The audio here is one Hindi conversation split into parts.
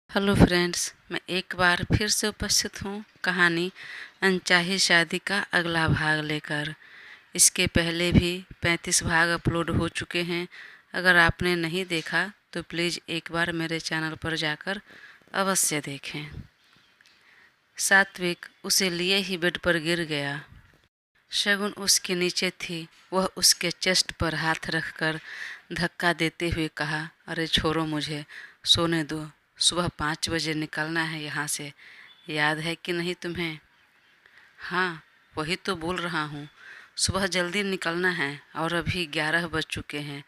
हेलो फ्रेंड्स, मैं एक बार फिर से उपस्थित हूँ कहानी अनचाही शादी का अगला भाग लेकर। इसके पहले भी 35 भाग अपलोड हो चुके हैं। अगर आपने नहीं देखा तो प्लीज़ एक बार मेरे चैनल पर जाकर अवश्य देखें। सात्विक उसे लिए ही बेड पर गिर गया। शगुन उसके नीचे थी। वह उसके चेस्ट पर हाथ रखकर धक्का देते हुए कहा, अरे छोड़ो मुझे, सोने दो। सुबह 5 बजे निकलना है यहाँ से, याद है कि नहीं तुम्हें? हाँ, वही तो बोल रहा हूँ, सुबह जल्दी निकलना है और अभी 11 बज चुके हैं।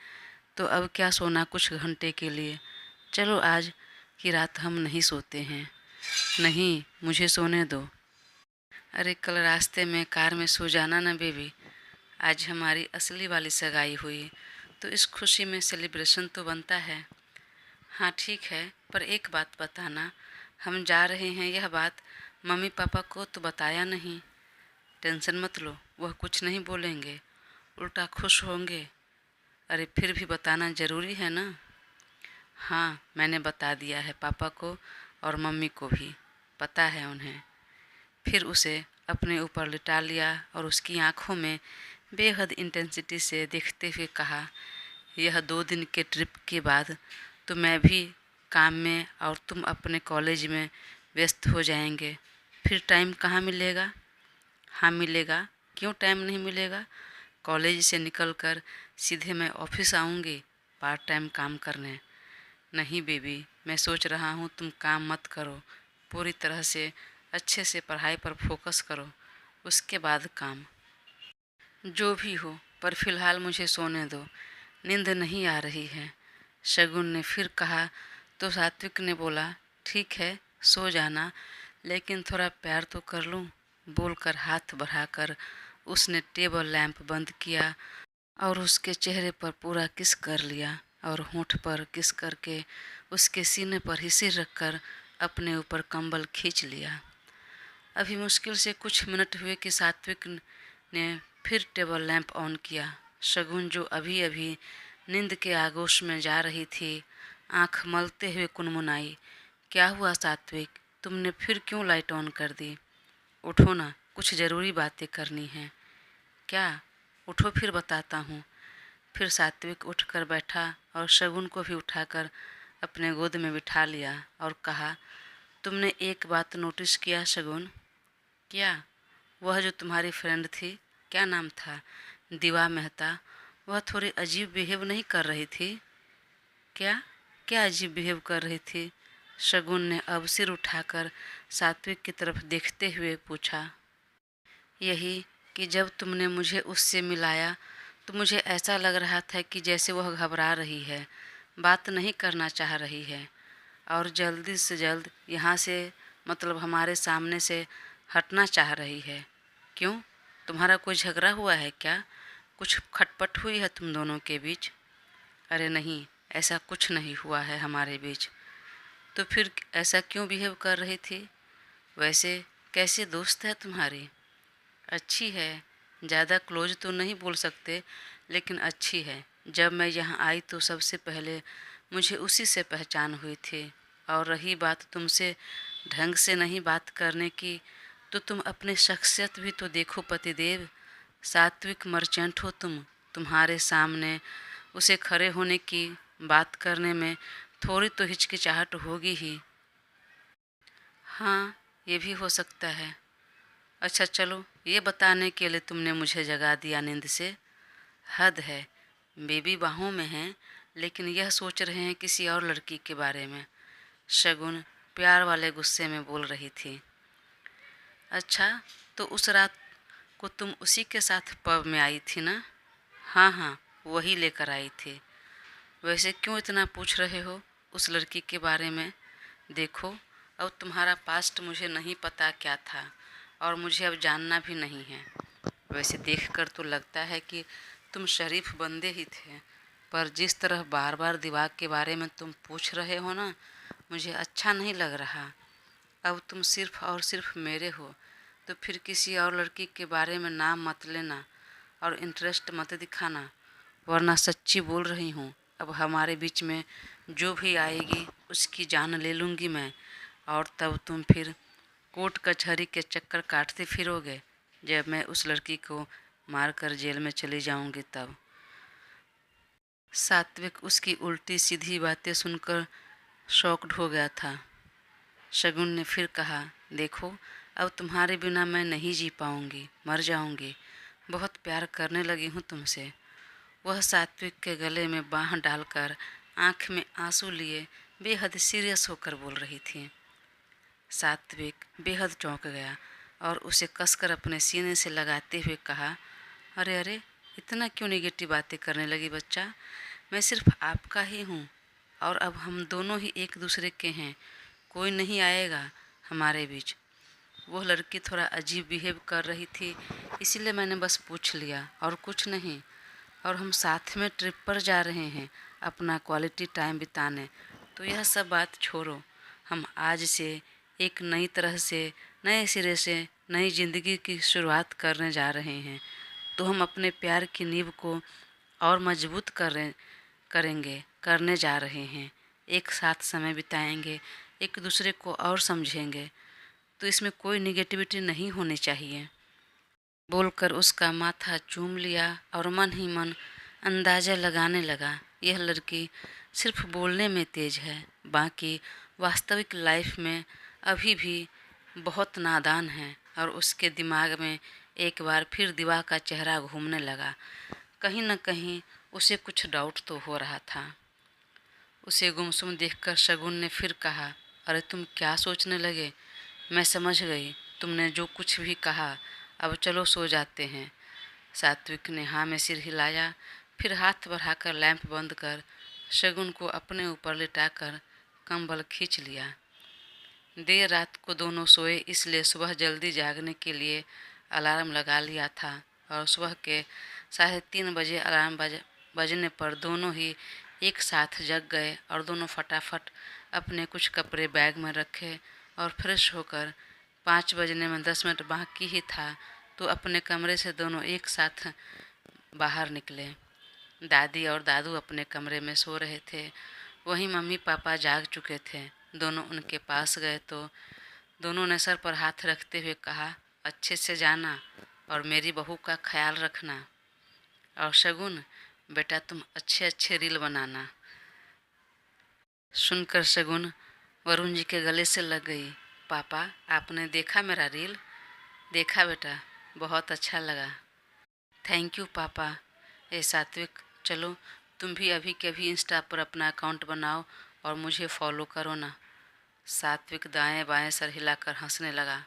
तो अब क्या सोना कुछ घंटे के लिए? चलो आज की रात हम नहीं सोते हैं। नहीं, मुझे सोने दो। अरे कल रास्ते में कार में सो जाना ना बेबी। आज हमारी असली वाली सगाई हुई तो इस खुशी में सेलिब्रेशन तो बनता है। हाँ ठीक है, पर एक बात बताना, हम जा रहे हैं यह बात मम्मी पापा को तो बताया नहीं। टेंशन मत लो, वह कुछ नहीं बोलेंगे, उल्टा खुश होंगे। अरे फिर भी बताना ज़रूरी है ना। हाँ, मैंने बता दिया है पापा को और मम्मी को भी, पता है उन्हें। फिर उसे अपने ऊपर लिटा लिया और उसकी आंखों में बेहद इंटेंसिटी से देखते हुए कहा, यह 2 दिन के ट्रिप के बाद तो मैं भी काम में और तुम अपने कॉलेज में व्यस्त हो जाएंगे। फिर टाइम कहाँ मिलेगा? हाँ मिलेगा, क्यों टाइम नहीं मिलेगा? कॉलेज से निकलकर सीधे मैं ऑफिस आऊँगी पार्ट टाइम काम करने। नहीं बेबी, मैं सोच रहा हूँ तुम काम मत करो, पूरी तरह से अच्छे से पढ़ाई पर फोकस करो, उसके बाद काम। जो भी हो, पर फिलहाल मुझे सोने दो, नींद नहीं आ रही है। शगुन ने फिर कहा तो सात्विक ने बोला, ठीक है सो जाना, लेकिन थोड़ा प्यार तो कर लूँ। बोलकर हाथ बढ़ाकर उसने टेबल लैंप बंद किया और उसके चेहरे पर पूरा किस कर लिया और होंठ पर किस करके उसके सीने पर ही सिर रखकर अपने ऊपर कंबल खींच लिया। अभी मुश्किल से कुछ मिनट हुए कि सात्विक ने फिर टेबल लैंप ऑन किया। शगुन जो अभी अभी नींद के आगोश में जा रही थी, आंख मलते हुए कुनमुनाई, क्या हुआ सात्विक, तुमने फिर क्यों लाइट ऑन कर दी? उठो ना, कुछ ज़रूरी बातें करनी हैं। क्या? उठो फिर बताता हूँ। फिर सात्विक उठकर बैठा और शगुन को भी उठाकर अपने गोद में बिठा लिया और कहा, तुमने एक बात नोटिस किया शगुन? क्या? वह जो तुम्हारी फ्रेंड थी, क्या नाम था, दीवा मेहता, वह थोड़ी अजीब बिहेव नहीं कर रही थी? क्या? क्या अजीब बिहेव कर रही थी? शगुन ने अब सिर उठाकर सात्विक की तरफ देखते हुए पूछा। यही कि जब तुमने मुझे उससे मिलाया तो मुझे ऐसा लग रहा था कि जैसे वह घबरा रही है, बात नहीं करना चाह रही है और जल्दी से जल्द यहाँ से, मतलब हमारे सामने से हटना चाह रही है। क्यों? तुम्हारा कोई झगड़ा हुआ है क्या? कुछ खटपट हुई है तुम दोनों के बीच? अरे नहीं, ऐसा कुछ नहीं हुआ है हमारे बीच। तो फिर ऐसा क्यों बिहेव कर रही थी? वैसे कैसी दोस्त है तुम्हारी? अच्छी है, ज़्यादा क्लोज तो नहीं बोल सकते, लेकिन अच्छी है। जब मैं यहाँ आई तो सबसे पहले मुझे उसी से पहचान हुई थी। और रही बात तुमसे ढंग से नहीं बात करने की, तो तुम अपनी शख्सियत भी तो देखो पतिदेव। सात्विक मर्चेंट हो तुम, तुम्हारे सामने उसे खड़े होने की बात करने में थोड़ी तो हिचकिचाहट होगी ही। हाँ, ये भी हो सकता है। अच्छा चलो, ये बताने के लिए तुमने मुझे जगा दिया नींद से? हद है, बेबी बाहों में है, लेकिन यह सोच रहे हैं किसी और लड़की के बारे में। शगुन प्यार वाले गुस्से में बोल रही थी। अच्छा, तो उस रात को तुम उसी के साथ पब में आई थी ना? हाँ हाँ, वही लेकर आई थी। वैसे क्यों इतना पूछ रहे हो उस लड़की के बारे में? देखो, अब तुम्हारा पास्ट मुझे नहीं पता क्या था और मुझे अब जानना भी नहीं है। वैसे देखकर तो लगता है कि तुम शरीफ बंदे ही थे, पर जिस तरह बार बार दिमाग के बारे में तुम पूछ रहे हो ना, मुझे अच्छा नहीं लग रहा। अब तुम सिर्फ और सिर्फ मेरे हो, तो फिर किसी और लड़की के बारे में नाम मत लेना और इंटरेस्ट मत दिखाना, वरना सच्ची बोल रही हूँ, अब हमारे बीच में जो भी आएगी उसकी जान ले लूँगी मैं, और तब तुम फिर कोर्ट कचहरी के चक्कर काटते फिरोगे। जब मैं उस लड़की को मारकर जेल में चली जाऊंगी तब। सात्विक उसकी उल्टी सीधी बातें सुनकर शॉक्ड हो गया था। शगुन ने फिर कहा, देखो, अब तुम्हारे बिना मैं नहीं जी पाऊंगी, मर जाऊंगी। बहुत प्यार करने लगी हूँ तुमसे। वह सात्विक के गले में बाँह डालकर आंख में आंसू लिए बेहद सीरियस होकर बोल रही थी। सात्विक बेहद चौंक गया और उसे कसकर अपने सीने से लगाते हुए कहा, अरे अरे, इतना क्यों नेगेटिव बातें करने लगी बच्चा? मैं सिर्फ आपका ही हूँ और अब हम दोनों ही एक दूसरे के हैं। कोई नहीं आएगा हमारे बीच। वह लड़की थोड़ा अजीब बिहेव कर रही थी, इसीलिए मैंने बस पूछ लिया और कुछ नहीं। और हम साथ में ट्रिप पर जा रहे हैं अपना क्वालिटी टाइम बिताने। तो यह सब बात छोड़ो, हम आज से एक नई तरह से, नए सिरे से नई ज़िंदगी की शुरुआत करने जा रहे हैं। तो हम अपने प्यार की नींव को और मजबूत करने जा रहे हैं। एक साथ समय बिताएंगे, एक दूसरे को और समझेंगे। तो इसमें कोई निगेटिविटी नहीं होनी चाहिए। बोलकर उसका माथा चूम लिया और मन ही मन अंदाज़ा लगाने लगा, यह लड़की सिर्फ बोलने में तेज है, बाकी वास्तविक लाइफ में अभी भी बहुत नादान है। और उसके दिमाग में एक बार फिर दीवा का चेहरा घूमने लगा। कहीं न कहीं उसे कुछ डाउट तो हो रहा था। उसे गुमसुम देखकर शगुन ने फिर कहा, अरे तुम क्या सोचने लगे? मैं समझ गई तुमने जो कुछ भी कहा। अब चलो सो जाते हैं। सात्विक ने हाँ में सिर हिलाया, फिर हाथ बढ़ाकर लैंप बंद कर शगुन को अपने ऊपर लिटाकर कंबल खींच लिया। देर रात को दोनों सोए, इसलिए सुबह जल्दी जागने के लिए अलार्म लगा लिया था और सुबह के 3:30 बजे अलार्म बजने पर दोनों ही एक साथ जग गए और दोनों फटाफट अपने कुछ कपड़े बैग में रखे और फ्रेश होकर 5 बजने में 10 मिनट बाकी ही था तो अपने कमरे से दोनों एक साथ बाहर निकले। दादी और दादू अपने कमरे में सो रहे थे, वहीं मम्मी पापा जाग चुके थे। दोनों उनके पास गए तो दोनों ने सर पर हाथ रखते हुए कहा, अच्छे से जाना और मेरी बहू का ख्याल रखना। और शगुन, बेटा तुम अच्छे अच्छे रील बनाना। सुनकर शगुन वरुण जी के गले से लग गई। पापा, आपने देखा मेरा रील? देखा बेटा, बहुत अच्छा लगा। थैंक यू पापा। ए सात्विक, चलो तुम भी अभी के अभी इंस्टा पर अपना अकाउंट बनाओ और मुझे फॉलो करो ना। सात्विक दाएं बाएं सर हिलाकर हंसने लगा।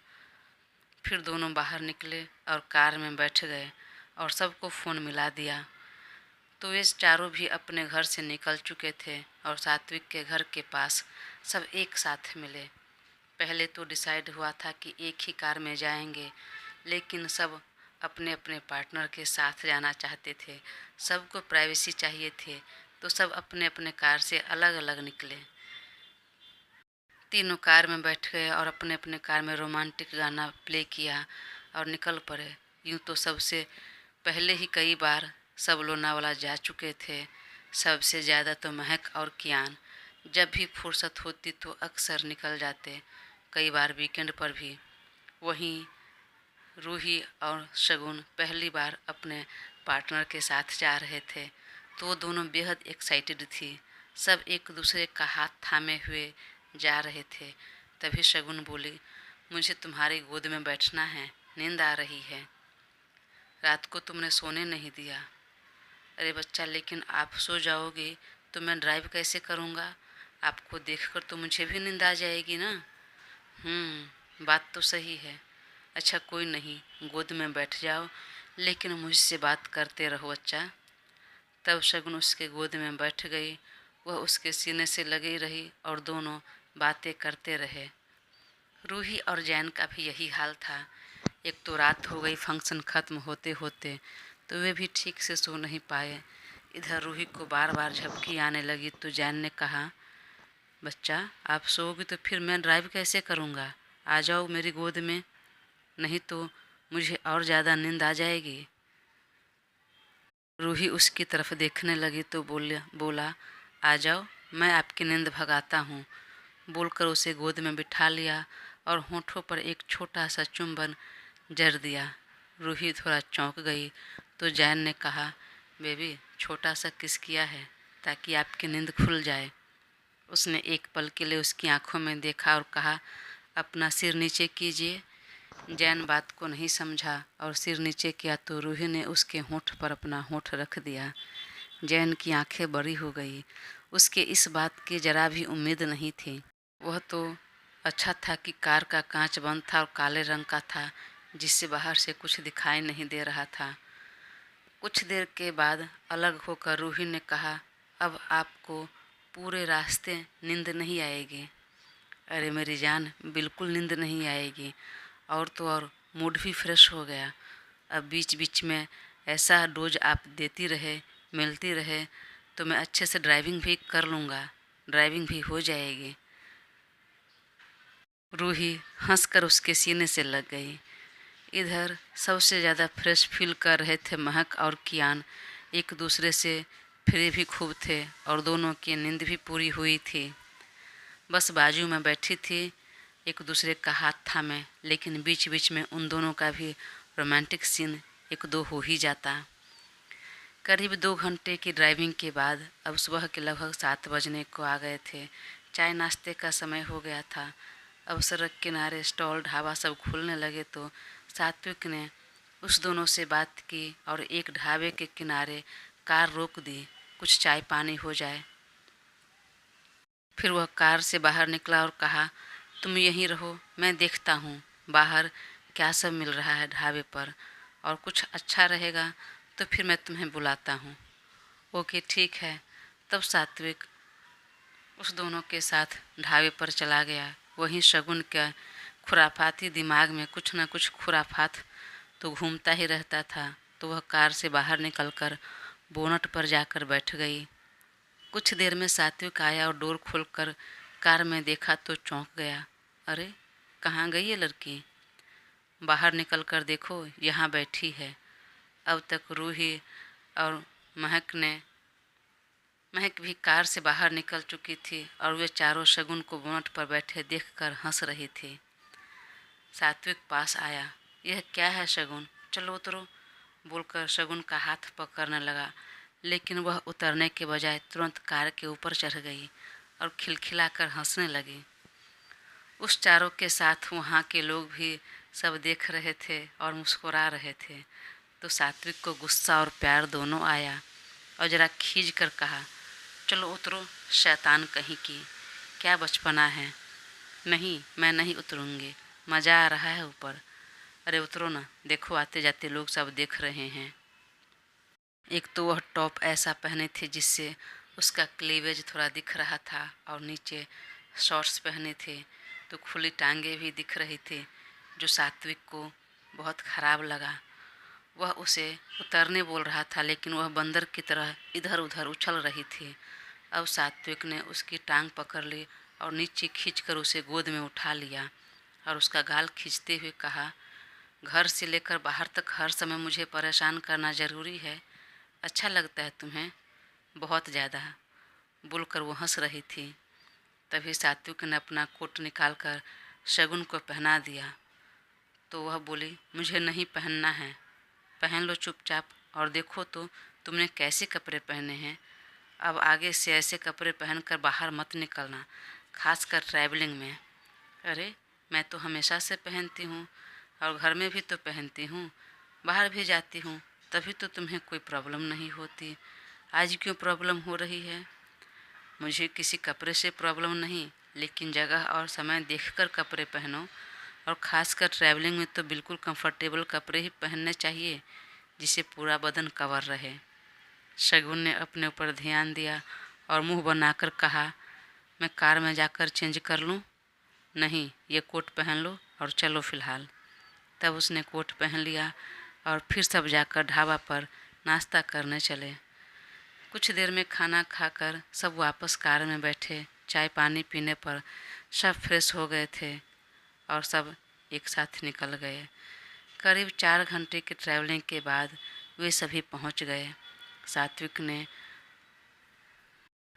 फिर दोनों बाहर निकले और कार में बैठ गए और सबको फ़ोन मिला दिया। तो वे चारों भी अपने घर से निकल चुके थे और सात्विक के घर के पास सब एक साथ मिले। पहले तो डिसाइड हुआ था कि एक ही कार में जाएंगे, लेकिन सब अपने अपने पार्टनर के साथ जाना चाहते थे। सबको प्राइवेसी चाहिए थे, तो सब अपने अपने कार से अलग अलग निकले। तीनों कार में बैठ गए और अपने अपने कार में रोमांटिक गाना प्ले किया और निकल पड़े। यूँ तो सबसे पहले ही कई बार सब लोनावाला जा चुके थे। सबसे ज़्यादा तो महक और कियान। जब भी फुर्सत होती तो अक्सर निकल जाते, कई बार वीकेंड पर भी। वहीं रूही और शगुन पहली बार अपने पार्टनर के साथ जा रहे थे, तो वो दोनों बेहद एक्साइटेड थी। सब एक दूसरे का हाथ थामे हुए जा रहे थे। तभी शगुन बोली, मुझे तुम्हारी गोद में बैठना है, नींद आ रही है। रात को तुमने सोने नहीं दिया। अरे बच्चा, लेकिन आप सो जाओगे तो मैं ड्राइव कैसे करूँगा? आपको देखकर तो मुझे भी नींद आ जाएगी ना। बात तो सही है। अच्छा कोई नहीं, गोद में बैठ जाओ, लेकिन मुझसे बात करते रहो बच्चा। तब शगुन उसके गोद में बैठ गई। वह उसके सीने से लगी रही और दोनों बातें करते रहे। रूही और जैन का भी यही हाल था। एक तो रात हो गई फंक्शन ख़त्म होते होते, तो वे भी ठीक से सो नहीं पाए। इधर रूही को बार बार झपकी आने लगी तो जैन ने कहा, बच्चा आप सोओगे तो फिर मैं ड्राइव कैसे करूँगा? आ जाओ मेरी गोद में, नहीं तो मुझे और ज़्यादा नींद आ जाएगी। रूही उसकी तरफ देखने लगी तो बोला, आ जाओ, मैं आपकी नींद भगाता हूँ। बोलकर उसे गोद में बिठा लिया और होठों पर एक छोटा सा चुंबन जर दिया। रूही थोड़ा चौंक गई तो जैन ने कहा, बेबी छोटा सा किस किया है ताकि आपकी नींद खुल जाए। उसने एक पल के लिए उसकी आंखों में देखा और कहा, अपना सिर नीचे कीजिए। जैन बात को नहीं समझा और सिर नीचे किया तो रूही ने उसके होंठ पर अपना होंठ रख दिया। जैन की आंखें बड़ी हो गई। उसके इस बात की जरा भी उम्मीद नहीं थी। वह तो अच्छा था कि कार का कांच बंद था और काले रंग का था, जिससे बाहर से कुछ दिखाई नहीं दे रहा था। कुछ देर के बाद अलग होकर रूही ने कहा, अब आपको पूरे रास्ते नींद नहीं आएगी। अरे मेरी जान, बिल्कुल नींद नहीं आएगी। और तो और मूड भी फ्रेश हो गया। अब बीच बीच में ऐसा डोज आप देती रहे, मिलती रहे, तो मैं अच्छे से ड्राइविंग भी कर लूँगा, ड्राइविंग भी हो जाएगी। रूही हंसकर उसके सीने से लग गई। इधर सबसे ज़्यादा फ्रेश फील कर रहे थे महक और कियान। एक दूसरे से फ्री भी खूब थे और दोनों की नींद भी पूरी हुई थी। बस बाजू में बैठी थी, एक दूसरे का हाथ थामे, लेकिन बीच बीच में उन दोनों का भी रोमांटिक सीन एक दो हो ही जाता। करीब 2 घंटे की ड्राइविंग के बाद अब सुबह के लगभग 7 बजने को आ गए थे। चाय नाश्ते का समय हो गया था। अब सड़क किनारे स्टॉल ढाबा सब खुलने लगे तो सात्विक ने उस दोनों से बात की और एक ढाबे के किनारे कार रोक दी, कुछ चाय पानी हो जाए। फिर वह कार से बाहर निकला और कहा, तुम यहीं रहो, मैं देखता हूँ बाहर क्या सब मिल रहा है ढाबे पर, और कुछ अच्छा रहेगा तो फिर मैं तुम्हें बुलाता हूँ। ओके ठीक है। तब सात्विक उस दोनों के साथ ढाबे पर चला गया। वहीं शगुन का खुराफाती दिमाग में कुछ न कुछ खुराफात तो घूमता ही रहता था, तो वह कार से बाहर निकलकर बोनट पर जाकर बैठ गई। कुछ देर में सात्विक आया और डोर खोलकर कार में देखा तो चौंक गया। अरे कहाँ गई ये लड़की? बाहर निकल कर देखो, यहाँ बैठी है। अब तक रूही और महक भी कार से बाहर निकल चुकी थी और वे चारों शगुन को बोनट पर बैठे देखकर हंस रही थी। सात्विक पास आया। यह क्या है शगुन, चलो उतरो, बोलकर शगुन का हाथ पकड़ने लगा, लेकिन वह उतरने के बजाय तुरंत कार के ऊपर चढ़ गई और खिलखिलाकर हंसने लगी। उस चारों के साथ वहाँ के लोग भी सब देख रहे थे और मुस्कुरा रहे थे। तो सात्विक को गुस्सा और प्यार दोनों आया और जरा खींच कर कहा, चलो उतरो शैतान कहीं की, क्या बचपना है। नहीं, मैं नहीं उतरूँगी, मज़ा आ रहा है ऊपर। अरे उतरो ना, देखो आते जाते लोग सब देख रहे हैं। एक तो वह टॉप ऐसा पहने थे जिससे उसका क्लीवेज थोड़ा दिख रहा था और नीचे शॉर्ट्स पहने थे तो खुली टांगे भी दिख रही थी, जो सात्विक को बहुत ख़राब लगा। वह उसे उतरने बोल रहा था, लेकिन वह बंदर की तरह इधर उधर उछल रही थी। अब सात्विक ने उसकी टांग पकड़ ली और नीचे खींचकर उसे गोद में उठा लिया और उसका गाल खींचते हुए कहा, घर से लेकर बाहर तक हर समय मुझे परेशान करना ज़रूरी है? अच्छा लगता है तुम्हें? बहुत ज़्यादा, बोलकर वो हंस रही थी। तभी सात्विक ने अपना कोट निकाल कर शगुन को पहना दिया तो वह बोली, मुझे नहीं पहनना है। पहन लो चुपचाप, और देखो तो तुमने कैसे कपड़े पहने हैं। अब आगे से ऐसे कपड़े पहनकर बाहर मत निकलना, खासकर ट्रैवलिंग में। अरे मैं तो हमेशा से पहनती हूँ और घर में भी तो पहनती हूँ, बाहर भी जाती हूँ, तभी तो तुम्हें कोई प्रॉब्लम नहीं होती। आज क्यों प्रॉब्लम हो रही है? मुझे किसी कपड़े से प्रॉब्लम नहीं, लेकिन जगह और समय देखकर कपड़े पहनो, और ख़ासकर ट्रैवलिंग में तो बिल्कुल कंफर्टेबल कपड़े ही पहनने चाहिए जिससे पूरा बदन कवर रहे। शगुन ने अपने ऊपर ध्यान दिया और मुंह बनाकर कहा, मैं कार में जाकर चेंज कर लूँ? नहीं, ये कोट पहन लो और चलो फ़िलहाल। तब उसने कोट पहन लिया और फिर सब जाकर ढाबा पर नाश्ता करने चले। कुछ देर में खाना खाकर सब वापस कार में बैठे। चाय पानी पीने पर सब फ्रेश हो गए थे और सब एक साथ निकल गए। करीब 4 घंटे की ट्रैवलिंग के बाद वे सभी पहुंच गए। सात्विक ने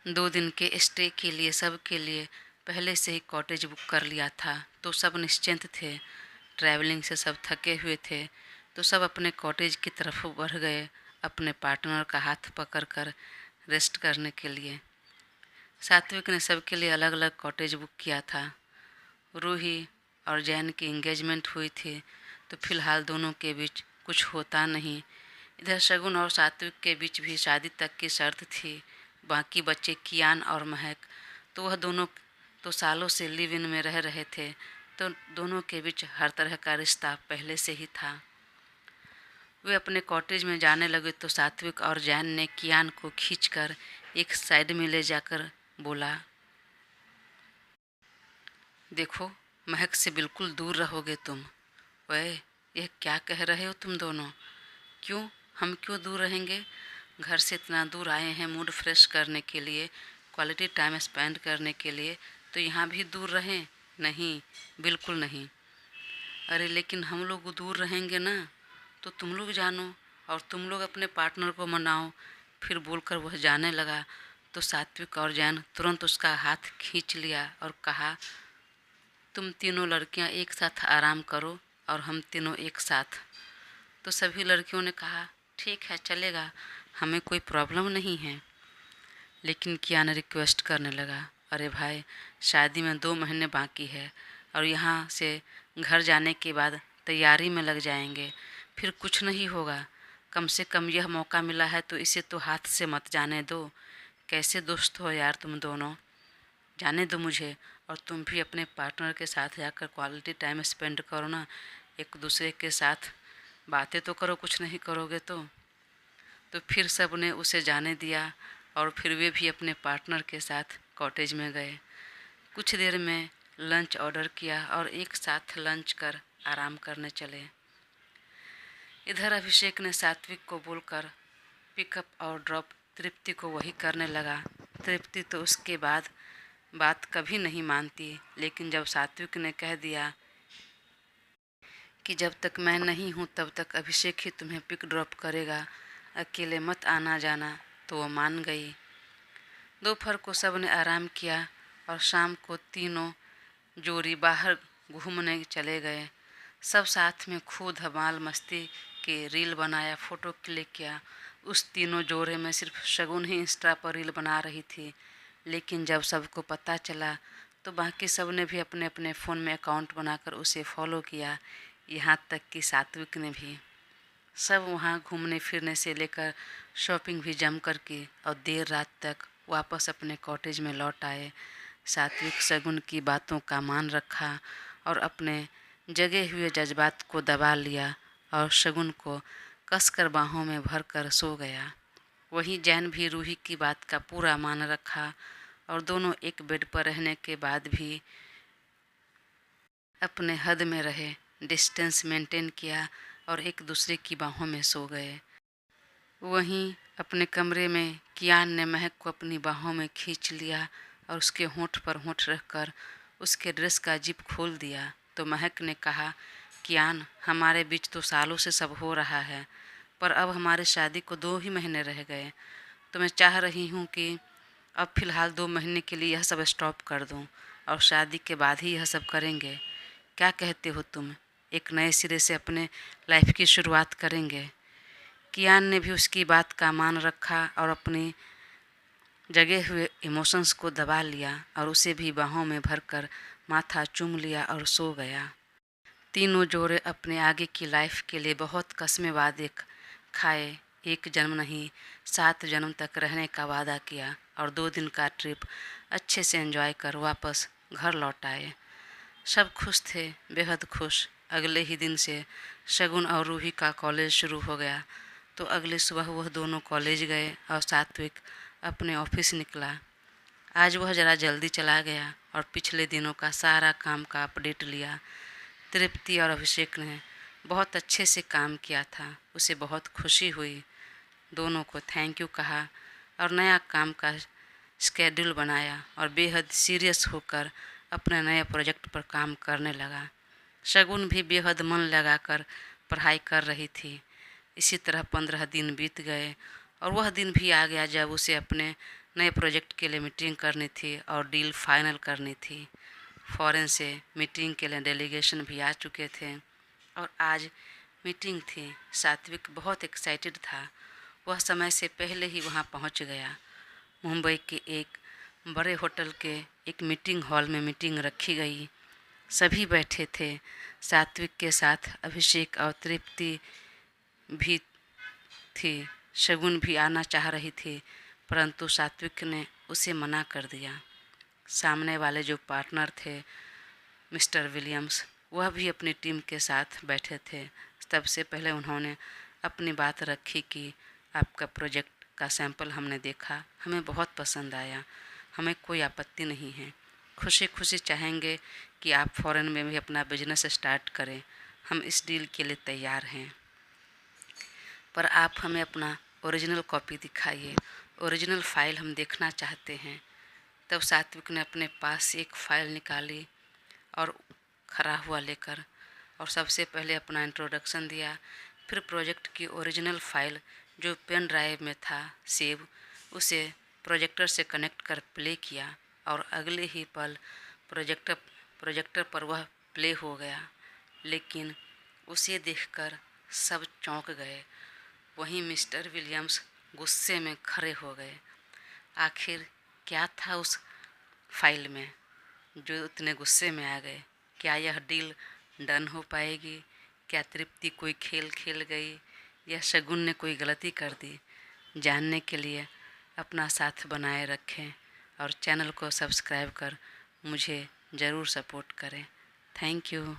2 दिन के स्टे के लिए सब के लिए पहले से ही कॉटेज बुक कर लिया था, तो सब निश्चिंत थे। ट्रैवलिंग से सब थके हुए थे, तो सब अपने कॉटेज की तरफ बढ़ गए, अपने पार्टनर का हाथ पकड़कर रेस्ट करने के लिए। सात्विक ने सबके लिए अलग अलग कॉटेज बुक किया था। रूही और जैन की एंगेजमेंट हुई थी, तो फिलहाल दोनों के बीच कुछ होता नहीं। इधर शगुन और सात्विक के बीच भी शादी तक की शर्त थी। बाकी बच्चे कियान और महक, तो वह दोनों तो सालों से लिव इन में रह रहे थे, तो दोनों के बीच हर तरह का रिश्ता पहले से ही था। वे अपने कॉटेज में जाने लगे तो सात्विक और जैन ने कियान को खींचकर एक साइड में ले जाकर बोला, देखो, महक से बिल्कुल दूर रहोगे तुम। वह यह क्या कह रहे हो तुम दोनों? क्यों, हम क्यों दूर रहेंगे? घर से इतना दूर आए हैं मूड फ्रेश करने के लिए, क्वालिटी टाइम स्पेंड करने के लिए, तो यहाँ भी दूर रहें? नहीं, बिल्कुल नहीं। अरे लेकिन हम लोग दूर रहेंगे ना, तो तुम लोग जानो और तुम लोग अपने पार्टनर को मनाओ। फिर बोलकर वह जाने लगा, तो सात्विक और जैन तुरंत उसका हाथ खींच लिया और कहा, तुम तीनों लड़कियां एक साथ आराम करो और हम तीनों एक साथ। तो सभी लड़कियों ने कहा, ठीक है, चलेगा, हमें कोई प्रॉब्लम नहीं है। लेकिन कियान रिक्वेस्ट करने लगा, अरे भाई, शादी में 2 महीने बाकी है और यहाँ से घर जाने के बाद तैयारी में लग जाएंगे, फिर कुछ नहीं होगा। कम से कम यह मौका मिला है तो इसे तो हाथ से मत जाने दो। कैसे दोस्त हो यार तुम दोनों? जाने दो मुझे, और तुम भी अपने पार्टनर के साथ जाकर क्वालिटी टाइम स्पेंड करो ना, एक दूसरे के साथ बातें तो करो, कुछ नहीं करोगे तो फिर सब ने उसे जाने दिया और फिर वे भी अपने पार्टनर के साथ कॉटेज में गए। कुछ देर में लंच ऑर्डर किया और एक साथ लंच कर आराम करने चले। इधर अभिषेक ने सात्विक को बोलकर पिकअप और ड्रॉप तृप्ति को वही करने लगा। तृप्ति तो उसके बाद बात कभी नहीं मानती, लेकिन जब सात्विक ने कह दिया कि जब तक मैं नहीं हूँ तब तक अभिषेक ही तुम्हें पिक ड्रॉप करेगा, अकेले मत आना जाना, तो वो मान गई। दोपहर को सब ने आराम किया और शाम को तीनों जोड़ी बाहर घूमने चले गए। सब साथ में खूब धमाल मस्ती के रील बनाया, फ़ोटो क्लिक किया। उस तीनों जोड़े में सिर्फ शगुन ही इंस्टा पर रील बना रही थी, लेकिन जब सबको पता चला तो बाकी सब ने भी अपने अपने फ़ोन में अकाउंट बनाकर उसे फॉलो किया, यहाँ तक कि सात्विक ने भी। सब वहाँ घूमने फिरने से लेकर शॉपिंग भी जम कर की और देर रात तक वापस अपने कॉटेज में लौट आए। सात्विक शगुन की बातों का मान रखा और अपने जगे हुए जज्बात को दबा लिया और शगुन को कसकर बाहों में भरकर सो गया। वहीं जैन भी रूही की बात का पूरा मान रखा और दोनों एक बेड पर रहने के बाद भी अपने हद में रहे, डिस्टेंस मेंटेन किया और एक दूसरे की बाहों में सो गए। वहीं अपने कमरे में कियान ने महक को अपनी बाहों में खींच लिया और उसके होंठ पर होंठ रखकर उसके ड्रेस का जिप खोल दिया। तो महक ने कहा, कियान, हमारे बीच तो सालों से सब हो रहा है, पर अब हमारी शादी को 2 ही महीने रह गए, तो मैं चाह रही हूँ कि अब फ़िलहाल 2 महीने के लिए यह सब स्टॉप कर दूँ और शादी के बाद ही यह सब करेंगे। क्या कहते हो तुम? एक नए सिरे से अपने लाइफ की शुरुआत करेंगे। कियान ने भी उसकी बात का मान रखा और अपनी जगे हुए इमोशंस को दबा लिया और उसे भी बाहों में भरकर माथा चूम लिया और सो गया। तीनों जोड़े अपने आगे की लाइफ के लिए बहुत कस्में वादे खाए। 1 जन्म नहीं, 7 जन्म तक रहने का वादा किया और 2 दिन का ट्रिप अच्छे से एंजॉय कर वापस घर लौट आए। सब खुश थे, बेहद खुश। अगले ही दिन से शगुन और रूही का कॉलेज शुरू हो गया, तो अगले सुबह वह दोनों कॉलेज गए और सात्विक अपने ऑफिस निकला। आज वह ज़रा जल्दी चला गया और पिछले दिनों का सारा काम का अपडेट लिया। तृप्ति और अभिषेक ने बहुत अच्छे से काम किया था, उसे बहुत खुशी हुई। दोनों को थैंक यू कहा और नया काम का स्केड्यूल बनाया और बेहद सीरियस होकर अपने नए प्रोजेक्ट पर काम करने लगा। शगुन भी बेहद मन लगाकर पढ़ाई कर रही थी। इसी तरह 15 दिन बीत गए और वह दिन भी आ गया जब उसे अपने नए प्रोजेक्ट के लिए मीटिंग करनी थी और डील फाइनल करनी थी। फॉरेन से मीटिंग के लिए डेलीगेशन भी आ चुके थे और आज मीटिंग थी। सात्विक बहुत एक्साइटेड था। वह समय से पहले ही वहाँ पहुँच गया। मुंबई के एक बड़े होटल के एक मीटिंग हॉल में मीटिंग रखी गई। सभी बैठे थे। सात्विक के साथ अभिषेक और तृप्ति भी थी। शगुन भी आना चाह रही थी, परंतु सात्विक ने उसे मना कर दिया। सामने वाले जो पार्टनर थे मिस्टर विलियम्स, वह भी अपनी टीम के साथ बैठे थे। सबसे पहले उन्होंने अपनी बात रखी कि आपका प्रोजेक्ट का सैंपल हमने देखा, हमें बहुत पसंद आया, हमें कोई आपत्ति नहीं है। खुशी खुशी चाहेंगे कि आप फॉरेन में भी अपना बिजनेस स्टार्ट करें। हम इस डील के लिए तैयार हैं, पर आप हमें अपना ओरिजिनल कॉपी दिखाइए। ओरिजिनल फाइल हम देखना चाहते हैं। तब सात्विक ने अपने पास से एक फ़ाइल निकाली और खड़ा हुआ लेकर और सबसे पहले अपना इंट्रोडक्शन दिया। फिर प्रोजेक्ट की ओरिजिनल फाइल जो पेन ड्राइव में था सेव, उसे प्रोजेक्टर से कनेक्ट कर प्ले किया और अगले ही पल प्रोजेक्टर पर वह प्ले हो गया। लेकिन उसे देखकर सब चौंक गए। वहीं मिस्टर विलियम्स गुस्से में खड़े हो गए। आखिर क्या था उस फाइल में जो इतने गुस्से में आ गए? क्या यह डील डन हो पाएगी? क्या तृप्ति कोई खेल खेल गई या शगुन ने कोई गलती कर दी? जानने के लिए अपना साथ बनाए रखें और चैनल को सब्सक्राइब कर मुझे ज़रूर सपोर्ट करें। Thank you.